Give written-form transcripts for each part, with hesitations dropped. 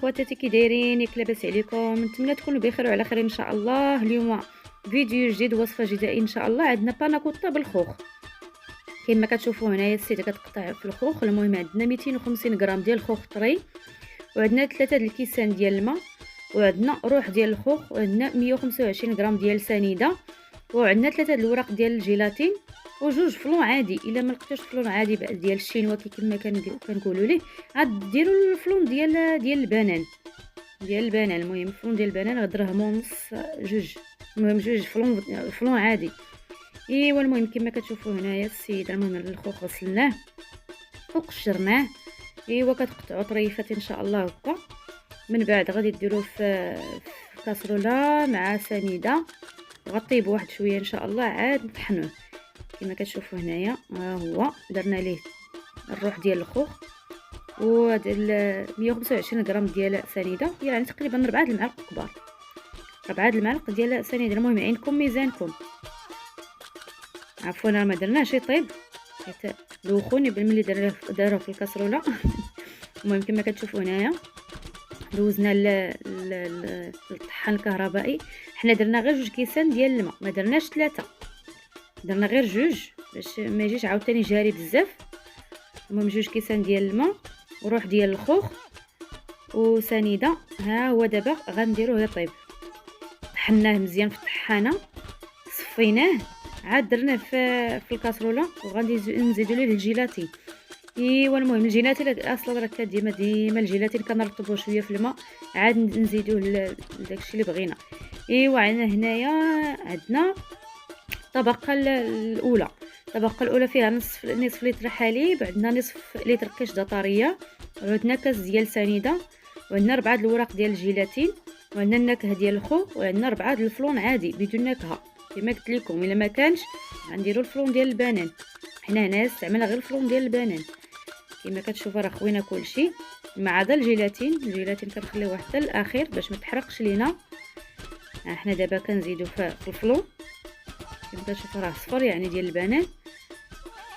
اخواتاتي كي دايرين؟ ياك لاباس عليكم؟ نتمنى تكونوا بخير وعلى خير ان شاء الله. اليوم فيديو جديد، وصفه جديده ان شاء الله. عندنا باناكوطه بالخوخ كما كتشوفوا هنايا. السيده كتقطع في الخوخ. المهم عندنا 250 غرام ديال الخوخ طري، وعندنا 3 الكيسان ديال الماء، وعندنا روح ديال الخوخ، وعندنا 125 غرام ديال سنيده، وعندنا 3 الوراق ديال الجيلاتين، وجوج فلون عادي. الا ما لقيتوش فلون عادي ديال الشينوا كما كنقولوا ليه، عاد ديروا الفلون ديال البنان المهم فلون ديال البنان غدرهموا نص جوج، المهم جوج فلون عادي. ايوا المهم كما كتشوفوا هنايا السيده، المهم الخوخ غسلناه وقشرناه. ايوا كتقطعوا طريفات ان شاء الله هكا. من بعد غادي ديروه في كاسرونه مع سنيده، غطيه بواحد شويه ان شاء الله، عاد نطحنوه كما كتشوفوا هنايا. ها هو درنا ليه الروح ديال الخوخ وهاد 125 غرام ديال سنيده، يعني تقريبا 4 المعالق كبار، 4 المعالق ديال سنيده. المهم عينكم ميزانكم. عفوا ما درناش يطيب حيت دوخوني بالملي داروه في الكاسرونه. المهم كما كتشوفوا هنايا دوزنا الطحان الكهربائي. حنا درنا غير 2 كيسان ديال الماء، ما درناش 3، درنا غير 2 باش ما يجيش عاوتاني جاري بزاف. المهم 2 كيسان ديال الماء وروح ديال الخوخ وسنيده. ها هو دابا غنديروه يطيب. طحناه مزيان في الطحانه، صفيناه، عاد درناه في الكاسرونه، وغادي نزيدوا ليه الجيلاتين. ايوا المهم الجيلاتين اصلا راه ديما الجيلاتين كنرطبوه شويه في الماء، عاد نزيدوه لداكشي اللي بغينا. ايوا هنايا عندنا الطبقه الاولى. الطبقه الاولى فيها نصف لتر حليب، عندنا نصف لتر قشطه طريه، وعندنا كاس ديال سنيده، وعندنا 4 الوراق ديال الجيلاتين، وعندنا النكهه ديال الخوخ، وعندنا 4 الفلون عادي بدون نكهه كما قلت لكم. الا ما كانش غنديروا الفلون ديال البنان، حنا هنا استعملنا غير الفلون ديال البنان. كما كتشوفوا راه خوينا كلشي مع هذا الجيلاتين كنخليوه حتى الاخير باش ما تحرقش لينا. حنا دابا كنزيدوا في الفلون كما كتشوفوا راه صفر يعني ديال البنان.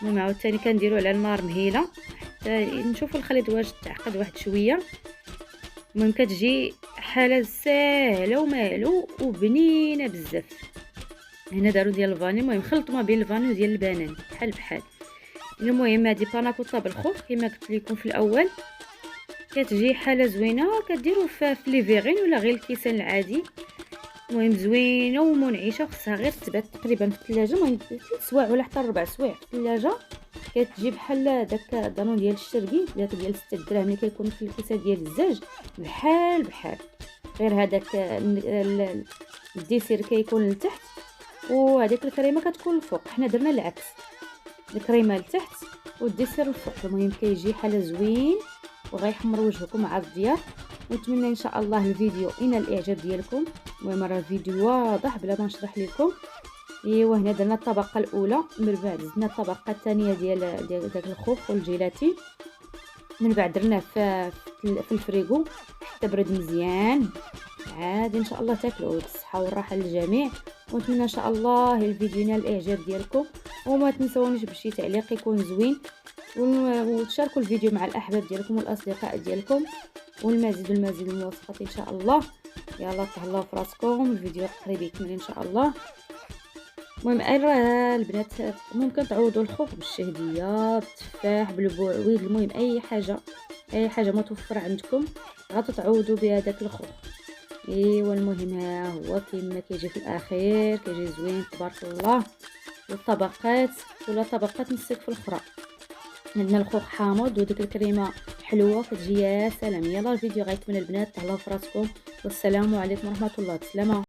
المهم عاوتاني كنديروا على النار مهيله حتى نشوفوا الخليط واش تعقد واحد شويه. المهم كتجي حاله ساهله ومالو وبنينه بزاف. هنا داروا ديال الفاني، المهم خلطوا ما بين الفاني وديال البنان بحال بحال. المهم هذه باناكوطه بالخوخ كما قلت لكم في الاول، كتجي حاله زوينه. كديروا في لي فيغين ولا غير الكيسان العادي. المهم زوينه ومنعشه، خصها غير تبات تقريبا في الثلاجه، المهم 3 سوايع ولا حتى 4 سوايع في الثلاجه. كتجي بحال داك الدانون ديال الشرقي ديال 6 دراهم اللي كيكون في الكيسه ديال الزاج، بحال غير هذاك الديسير كيكون لتحت وهذيك الكريمه كتكون الفوق. حنا درنا العكس، الكريمه لتحت والديسير الفوق. المهم كيجي حاله زوين وغيحمر وجهكم على الضياف. ونتمنى ان شاء الله الفيديو ينال الاعجاب ديالكم. المهم راه الفيديو واضح بلا ما نشرح لكم. ايوا هنا درنا الطبقه الاولى، من بعد زدنا الطبقه الثانيه ديال داك الخوخ والجيلاتين، من بعد درناه في الفريغو حتى برد مزيان. عاد ان شاء الله تاكلوه بالصحه والراحه للجميع. ونتمنى ان شاء الله الفيديو ينال الاعجاب ديالكم، وما تنسونيش بشي تعليق يكون زوين، وتشاركوا الفيديو مع الاحباب ديالكم والاصدقاء ديالكم، والمزيد من الوصفات ان شاء الله. يلا تهلاو في راسكم، الفيديو قريب يكمل ان شاء الله. المهم راه البنات ممكن تعوضوا الخوخ بالشهديه، بالتفاح، بالبوعويد، المهم اي حاجه متوفره عندكم غتتعوضوا بها داك الخوخ. ايوا المهم ها هو كيما كيجي في الاخير، كيجي زوين تبارك الله. والطبقات ولا طبقات نسيك في الاخرى، عندنا الخوخ حامض وديك الكريمه حلوه كتجي يا سلام. يلا الفيديو غيكمل البنات، تهلاو في راسكم، والسلام عليكم ورحمه الله. بسلامه.